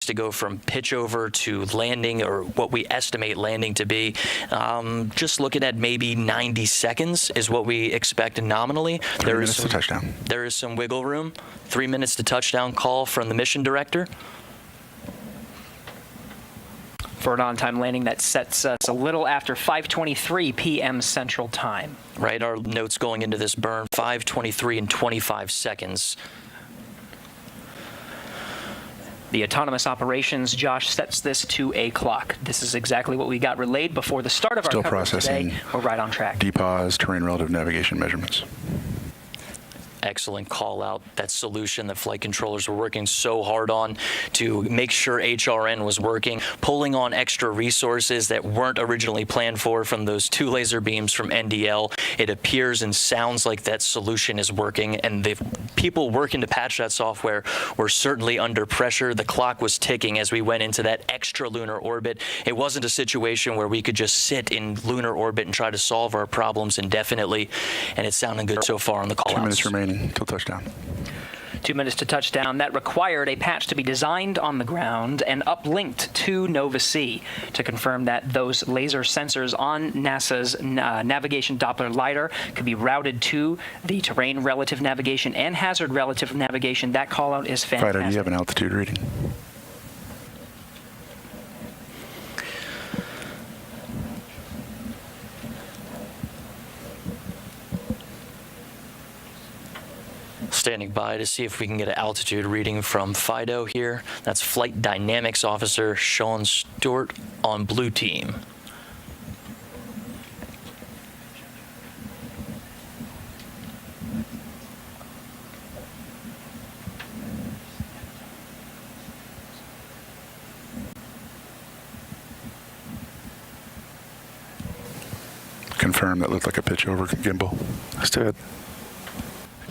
to go from pitch over to landing, or what we estimate landing to be. Just looking at maybe 90 seconds is what we expect nominally. 3 minutes to touchdown. There is some wiggle room. 3 minutes to touchdown call from the mission director. For an on-time landing that sets us a little after 5:23 p.m. Central Time. Right, our notes going into this burn, 5:23 and 25 seconds. The autonomous operations, Josh, sets this to a clock. This is exactly what we got relayed before the start of our coverage today. We're right on track. DPAS, terrain relative navigation measurements. Excellent call out. That solution that flight controllers were working so hard on to make sure HRN was working, pulling on extra resources that weren't originally planned for from those 2 laser beams from NDL. It appears and sounds like that solution is working, and the people working to patch that software were certainly under pressure. The clock was ticking as we went into that extra lunar orbit. It wasn't a situation where we could just sit in lunar orbit and try to solve our problems indefinitely, and it's sounding good so far on the call outs. 2 minutes remaining till touchdown. 2 minutes to touchdown. That required a patch to be designed on the ground and uplinked to Nova C to confirm that those laser sensors on NASA's navigation Doppler lidar could be routed to the terrain relative navigation and hazard relative navigation. That call out is fantastic. Fighter, do you have an altitude reading? Standing by to see if we can get an altitude reading from FIDO here. That's Flight Dynamics Officer Sean Stewart on Blue Team. Confirm, that looked like a pitch over gimbal. Let's do it.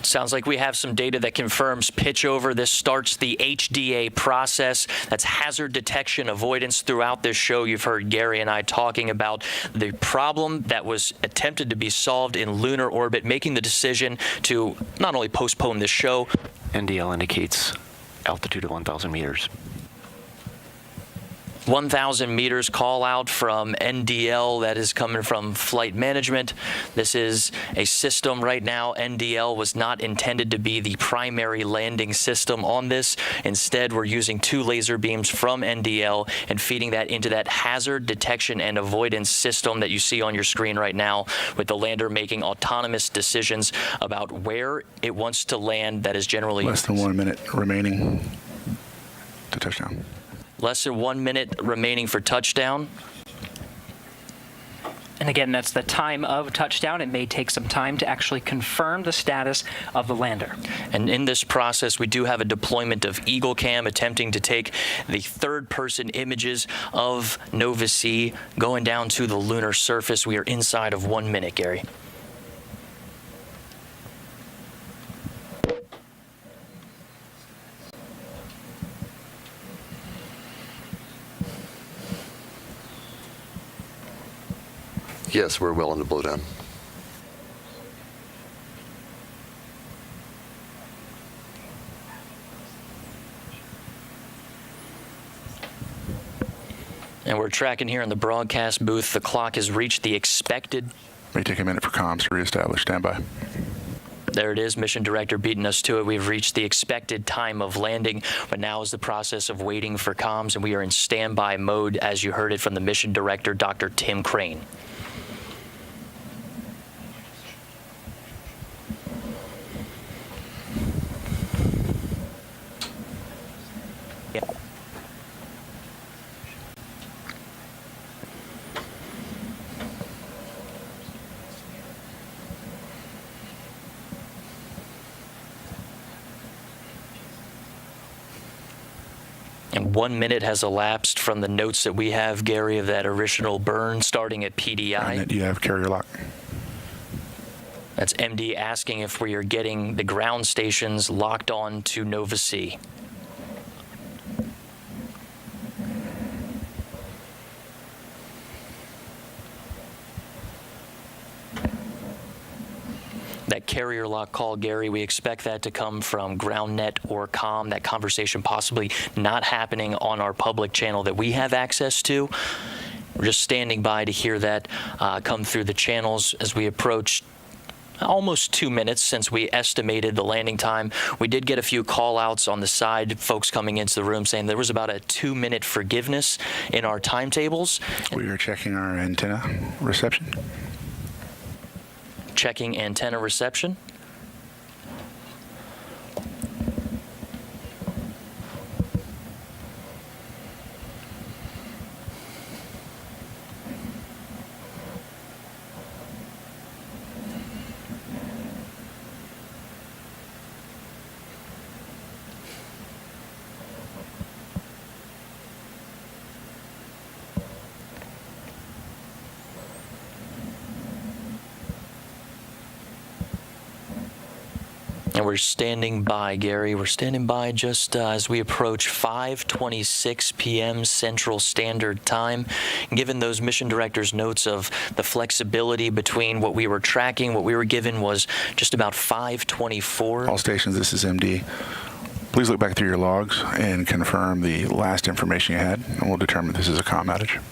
Sounds like we have some data that confirms pitch over. This starts the HDA process. That's hazard detection avoidance. Throughout this show, you've heard Gary and I talking about the problem that was attempted to be solved in lunar orbit, making the decision to not only postpone this show. NDL indicates altitude of 1,000 meters. 1,000 meters call out from NDL. That is coming from flight management. This is a system right now. NDL was not intended to be the primary landing system on this. Instead, we're using 2 laser beams from NDL and feeding that into that hazard detection and avoidance system that you see on your screen right now, with the lander making autonomous decisions about where it wants to land. That is generally less than 1 minute remaining to touchdown. Less than 1 minute remaining for touchdown. And again, that's the time of touchdown. It may take some time to actually confirm the status of the lander. And in this process, we do have a deployment of Eagle Cam attempting to take the third-person images of Nova C going down to the lunar surface. We are inside of 1 minute, Gary. Yes, we're well into blowdown. And we're tracking here in the broadcast booth. The clock has reached the expected. May take a minute for comms to reestablish. Standby. There it is, mission director beating us to it. We've reached the expected time of landing, but now is the process of waiting for comms, and we are in standby mode, as you heard it from the mission director, Dr. Tim Crane. And 1 minute has elapsed from the notes that we have, Gary, of that original burn starting at PDI. Do you have carrier lock? That's MD asking if we are getting the ground stations locked on to Nova C. That carrier lock call, Gary, we expect that to come from ground net or comm, that conversation possibly not happening on our public channel that we have access to. We're just standing by to hear that come through the channels as we approach almost 2 minutes since we estimated the landing time. We did get a few call outs on the side, folks coming into the room saying there was about a 2-minute forgiveness in our timetables. We are checking our antenna reception. Checking antenna reception. And we're standing by, Gary. We're standing by just as we approach 5:26 p.m. Central Standard Time. Given those mission directors' notes of the flexibility between what we were tracking, what we were given was just about 5:24. All stations, this is MD. Please look back through your logs and confirm the last information you had, and we'll determine this is a comm outage.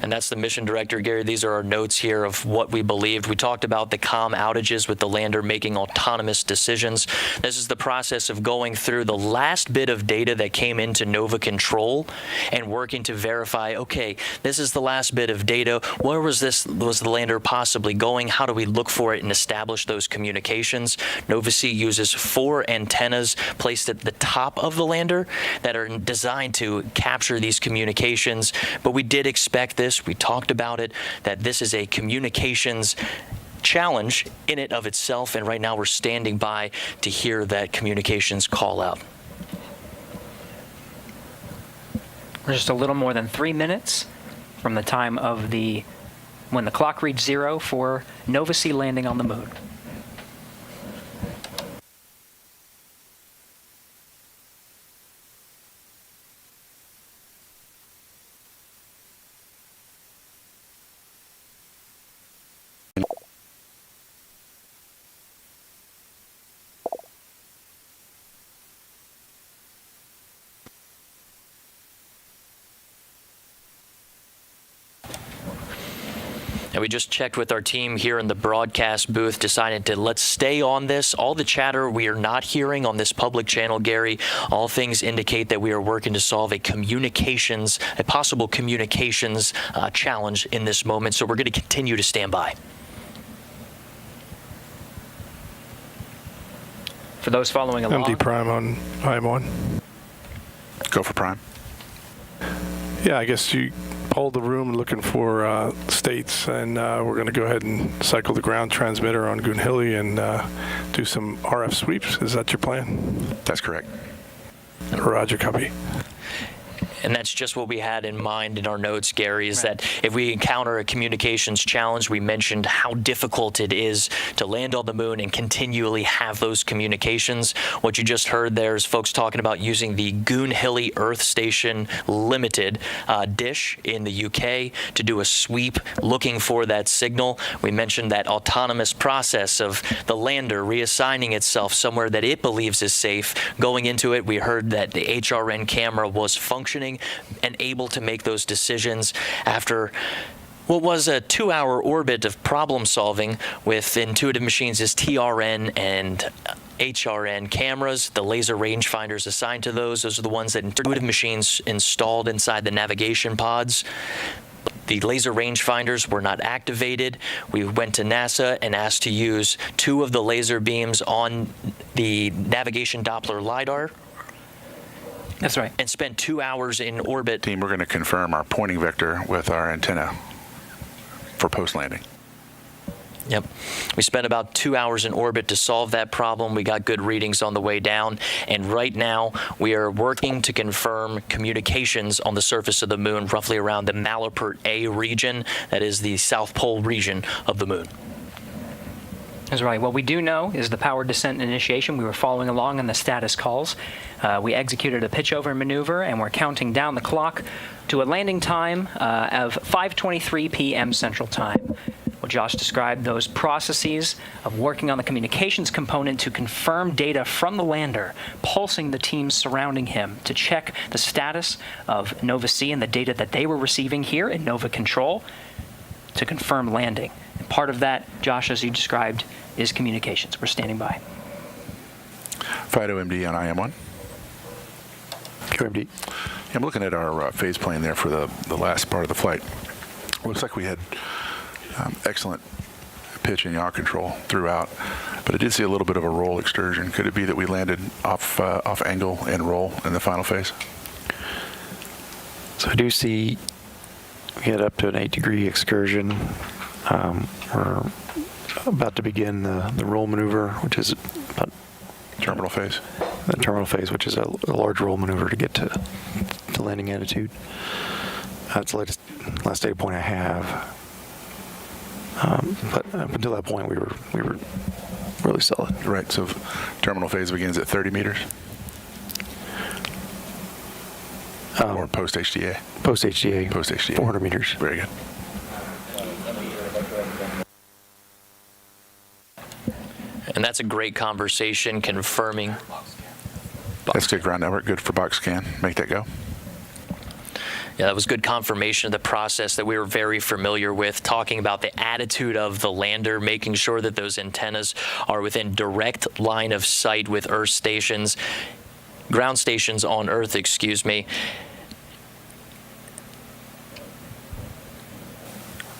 And that's the mission director, Gary. These are our notes here of what we believed. We talked about the comm outages with the lander making autonomous decisions. This is the process of going through the last bit of data that came into Nova Control and working to verify, okay, this is the last bit of data. Where was the lander possibly going? How do we look for it and establish those communications? Nova C uses 4 antennas placed at the top of the lander that are designed to capture these communications. But we did expect this. We talked about it, that this is a communications challenge in and of itself, and right now we're standing by to hear that communications call out. We're just a little more than 3 minutes from the time of when the clock reached 0 for Nova C landing on the moon. And we just checked with our team here in the broadcast booth, decided to let's stay on this. All the chatter we are not hearing on this public channel, Gary, all things indicate that we are working to solve a possible communications challenge in this moment. So we're going to continue to stand by. For those following along. MD Prime on IM1. Go for Prime. Yeah, I guess you polled the room looking for states, and we're going to go ahead and cycle the ground transmitter on Goonhilly and do some RF sweeps. Is that your plan? That's correct. Roger, copy. And that's just what we had in mind in our notes, Gary, is that if we encounter a communications challenge, we mentioned how difficult it is to land on the moon and continually have those communications. What you just heard there is folks talking about using the Goonhilly Earth Station Limited dish in the UK to do a sweep looking for that signal. We mentioned that autonomous process of the lander reassigning itself somewhere that it believes is safe. Going into it, we heard that the HRN camera was functioning and able to make those decisions after what was a 2-hour orbit of problem solving with Intuitive Machines' TRN and HRN cameras, the laser rangefinders assigned to those. Those are the ones that Intuitive Machines installed inside the navigation pods. The laser rangefinders were not activated. We went to NASA and asked to use 2 of the laser beams on the navigation Doppler LiDAR. That's right. And spent 2 hours in orbit. Team, we're going to confirm our pointing vector with our antenna for post-landing. Yep. We spent about 2 hours in orbit to solve that problem. We got good readings on the way down. And right now, we are working to confirm communications on the surface of the moon, roughly around the Malapert A region. That is the South Pole region of the moon. That's right. What we do know is the powered descent initiation. We were following along on the status calls. We executed a pitch-over maneuver, and we're counting down the clock to a landing time of 5:23 p.m. Central Time. Well, Josh described those processes of working on the communications component to confirm data from the lander, pulsing the teams surrounding him to check the status of Nova C and the data that they were receiving here in Nova Control to confirm landing. And part of that, Josh, as you described, is communications. We're standing by. Fido MD on IM1. QMD. I'm looking at our phase plane there for the last part of the flight. Looks like we had excellent pitch and yaw control throughout, but I did see a little bit of a roll excursion. Could it be that we landed off angle and roll in the final phase? So I do see we had up to an 8-degree excursion. We're about to begin the roll maneuver, which is about Terminal phase. the terminal phase, which is a large roll maneuver to get to landing attitude. That's the last data point I have. But up until that point, we were really solid. Right, so terminal phase begins at 30 meters? Or post-HDA? Post-HDA. Post-HDA. 400 meters. Very good. And that's a great conversation confirming. That's good ground network, good for box scan. Make that go. Yeah, that was good confirmation of the process that we were very familiar with, talking about the attitude of the lander, making sure that those antennas are within direct line of sight with Earth stations, ground stations on Earth, excuse me.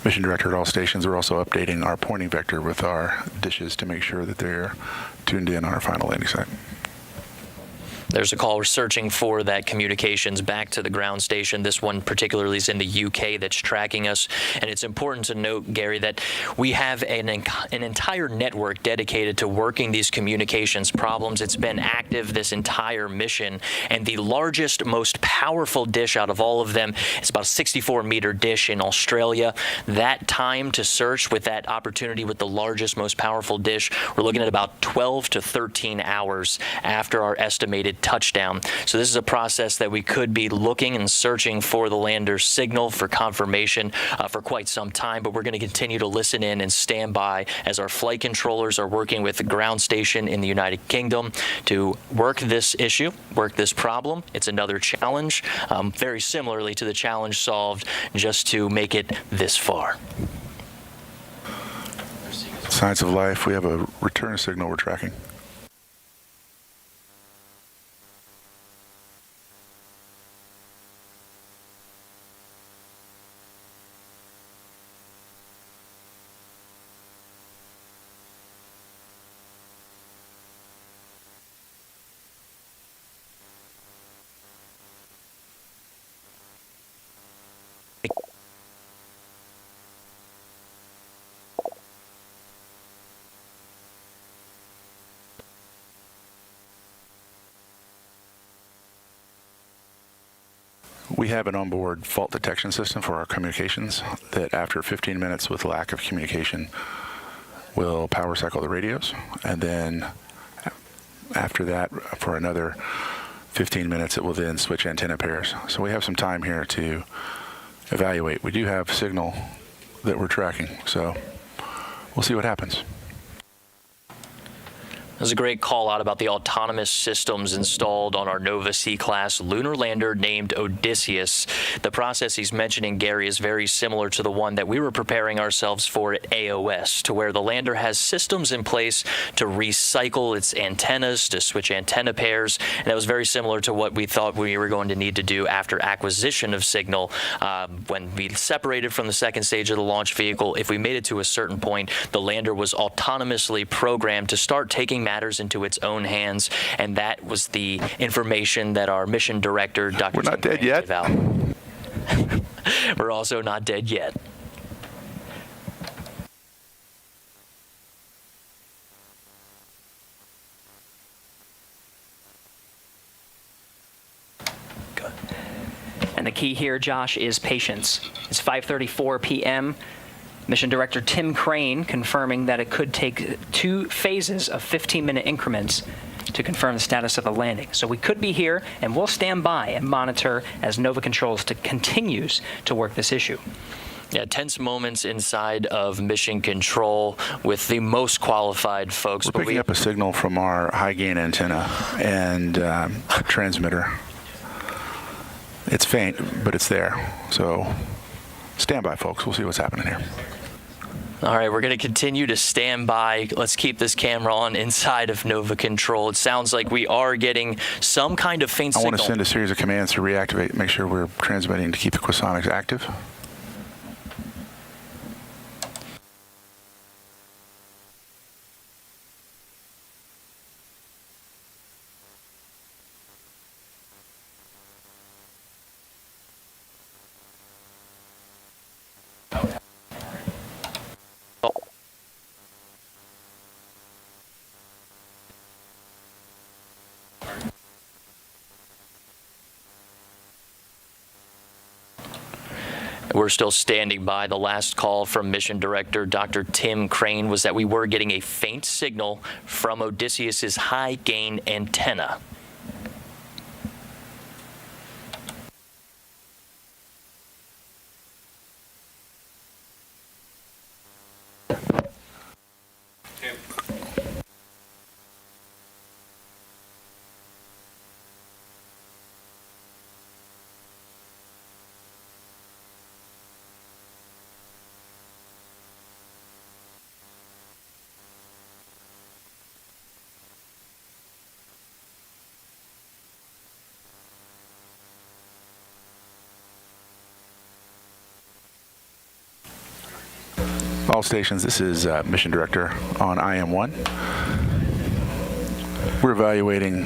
Mission director at all stations, we're also updating our pointing vector with our dishes to make sure that they're tuned in on our final landing site. There's a call. We're searching for that communications back to the ground station. This one particularly is in the UK that's tracking us. And it's important to note, Gary, that we have an entire network dedicated to working these communications problems. It's been active this entire mission. And the largest, most powerful dish out of all of them is about a 64-meter dish in Australia. That time to search with that opportunity with the largest, most powerful dish, we're looking at about 12 to 13 hours after our estimated touchdown. So this is a process that we could be looking and searching for the lander's signal for confirmation for quite some time, but we're going to continue to listen in and stand by as our flight controllers are working with the ground station in the United Kingdom to work this issue, work this problem. It's another challenge, very similarly to the challenge solved just to make it this far. Science of life, we have a return signal we're tracking. We have an onboard fault detection system for our communications that after 15 minutes with lack of communication will power cycle the radios, and then after that for another 15 minutes it will then switch antenna pairs. So we have some time here to evaluate. We do have signal that we're tracking, so we'll see what happens. There's a great call out about the autonomous systems installed on our Nova C-class lunar lander named Odysseus. The process he's mentioning, Gary, is very similar to the one that we were preparing ourselves for at AOS, to where the lander has systems in place to recycle its antennas, to switch antenna pairs, and that was very similar to what we thought we were going to need to do after acquisition of signal. When we separated from the second stage of the launch vehicle, if we made it to a certain point, the lander was autonomously programmed to start taking matters into its own hands, and that was the information that our mission director, Dr. We're not dead yet. gave out. We're also not dead yet. Good. And the key here, Josh, is patience. It's 5:34 p.m. Mission Director Tim Crane confirming that it could take 2 phases of 15-minute increments to confirm the status of the landing. So we could be here, and we'll stand by and monitor as Nova Controls continues to work this issue. Yeah, tense moments inside of mission control with the most qualified folks. We're picking up a signal from our high gain antenna and transmitter. It's faint, but it's there. So stand by, folks. We'll see what's happening here. All right, we're going to continue to stand by. Let's keep this camera on inside of Nova Control. It sounds like we are getting some kind of faint signal. I want to send a series of commands to reactivate, make sure we're transmitting to keep the Quasonics active. We're still standing by. The last call from Mission Director Dr. Tim Crane was that we were getting a faint signal from Odysseus's high gain antenna. All stations, this is Mission Director on IM1. We're evaluating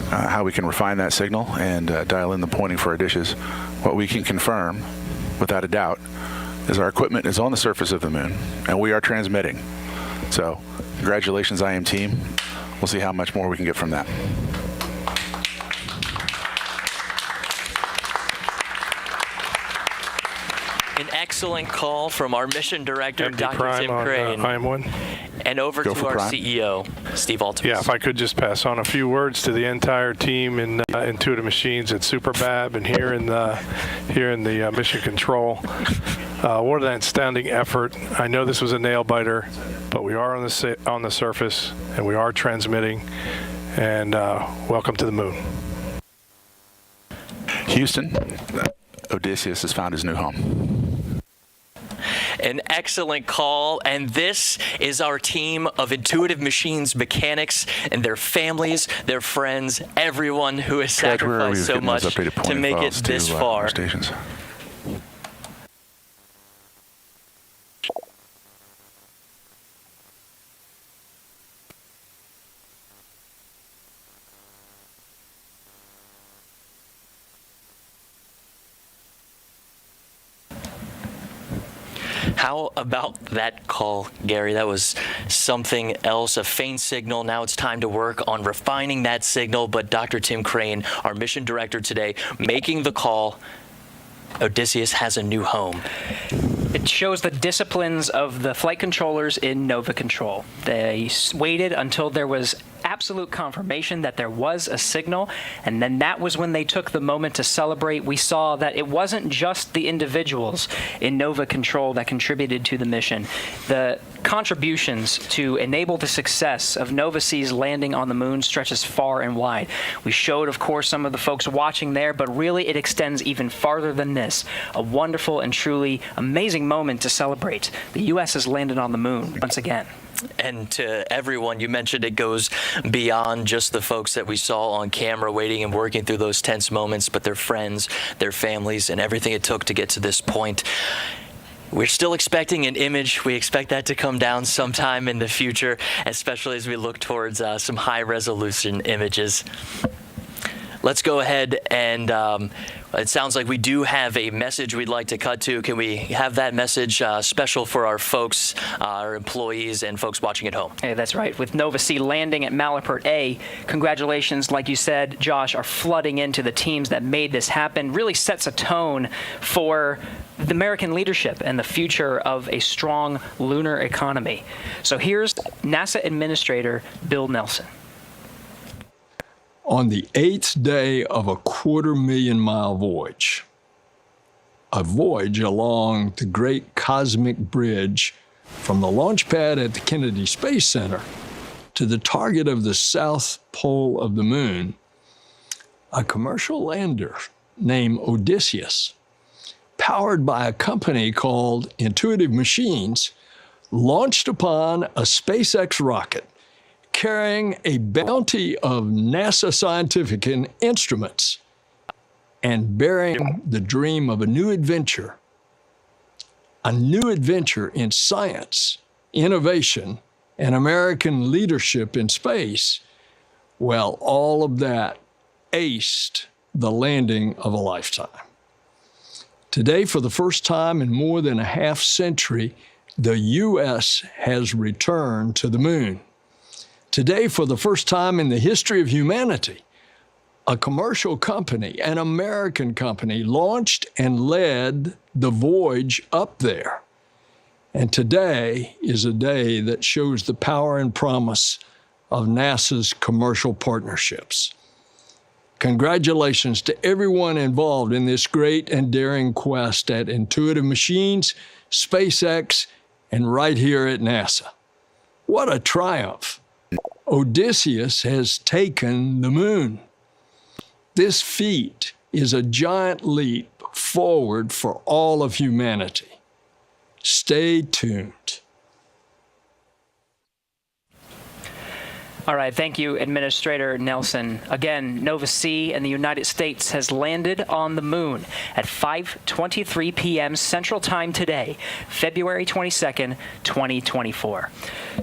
how we can refine that signal and dial in the pointing for our dishes. What we can confirm, without a doubt, is our equipment is on the surface of the moon, and we are transmitting. So, congratulations, IM team. We'll see how much more we can get from that. An excellent call from our Mission Director, MD Dr. Prime Tim on Crane. IM1. And over Go to for our Prime. CEO, Steve Altemus. Yeah, if I could just pass on a few words to the entire team in Intuitive Machines at Superbab and here in the Mission Control. What an outstanding effort. I know this was a nail biter, but we are on the surface and we are transmitting. And welcome to the moon. Houston, Odysseus has found his new home. An excellent call, and this is our team of Intuitive Machines mechanics and their families, their friends, everyone who has Chad, where are we sacrificed so getting those much updated to pointing make it files this to, far. our stations? How about that call, Gary? That was something else, a faint signal. Now it's time to work on refining that signal. But Dr. Tim Crane, our mission director today, making the call. Odysseus has a new home. It shows the disciplines of the flight controllers in Nova Control. They waited until there was absolute confirmation that there was a signal, and then that was when they took the moment to celebrate. We saw that it wasn't just the individuals in Nova Control that contributed to the mission. The contributions to enable the success of Nova C's landing on the moon stretches far and wide. We showed, of course, some of the folks watching there, but really it extends even farther than this. A wonderful and truly amazing moment to celebrate. The U.S. has landed on the moon once again. And to everyone, you mentioned it goes beyond just the folks that we saw on camera waiting and working through those tense moments, but their friends, their families, and everything it took to get to this point. We're still expecting an image. We expect that to come down sometime in the future, especially as we look towards some high-resolution images. Let's go ahead and it sounds like we do have a message we'd like to cut to. Can we have that message special for our folks, our employees, and folks watching at home? Hey, that's right. With Nova C landing at Malapert A, congratulations, like you said, Josh, are flooding into the teams that made this happen. Really sets a tone for the American leadership and the future of a strong lunar economy. So here's NASA Administrator Bill Nelson. On the 8th day of a 250,000-mile voyage, a voyage along the great cosmic bridge from the launch pad at the Kennedy Space Center to the target of the south pole of the moon, a commercial lander named Odysseus, powered by a company called Intuitive Machines, launched upon a SpaceX rocket carrying a bounty of NASA scientific instruments and bearing the dream of a new adventure in science, innovation, and American leadership in space. Well, all of that aced the landing of a lifetime. Today, for the first time in more than a half century, the U.S. has returned to the moon. Today, for the first time in the history of humanity, a commercial company, an American company, launched and led the voyage up there. And today is a day that shows the power and promise of NASA's commercial partnerships. Congratulations to everyone involved in this great and daring quest at Intuitive Machines, SpaceX, and right here at NASA. What a triumph! Odysseus has taken the moon. This feat is a giant leap forward for all of humanity. Stay tuned. All right, thank you, Administrator Nelson. Again, Nova C in the United States has landed on the moon at 5:23 p.m. Central Time today, February 22nd, 2024.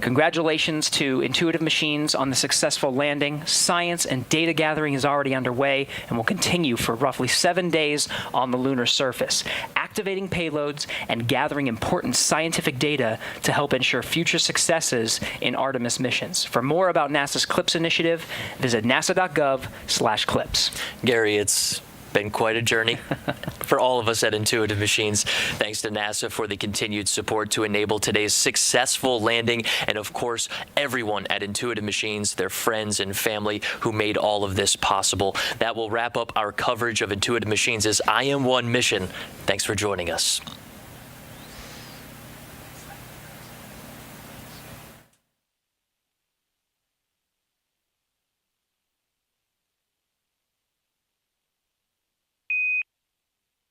Congratulations to Intuitive Machines on the successful landing. Science and data gathering is already underway and will continue for roughly 7 days on the lunar surface, activating payloads and gathering important scientific data to help ensure future successes in Artemis missions. For more about NASA's CLIPS initiative, visit nasa.gov/CLIPS. Gary, it's been quite a journey for all of us at Intuitive Machines. Thanks to NASA for the continued support to enable today's successful landing, and of course, everyone at Intuitive Machines, their friends and family who made all of this possible. That will wrap up our coverage of Intuitive Machines' IM-1 mission. Thanks for joining us.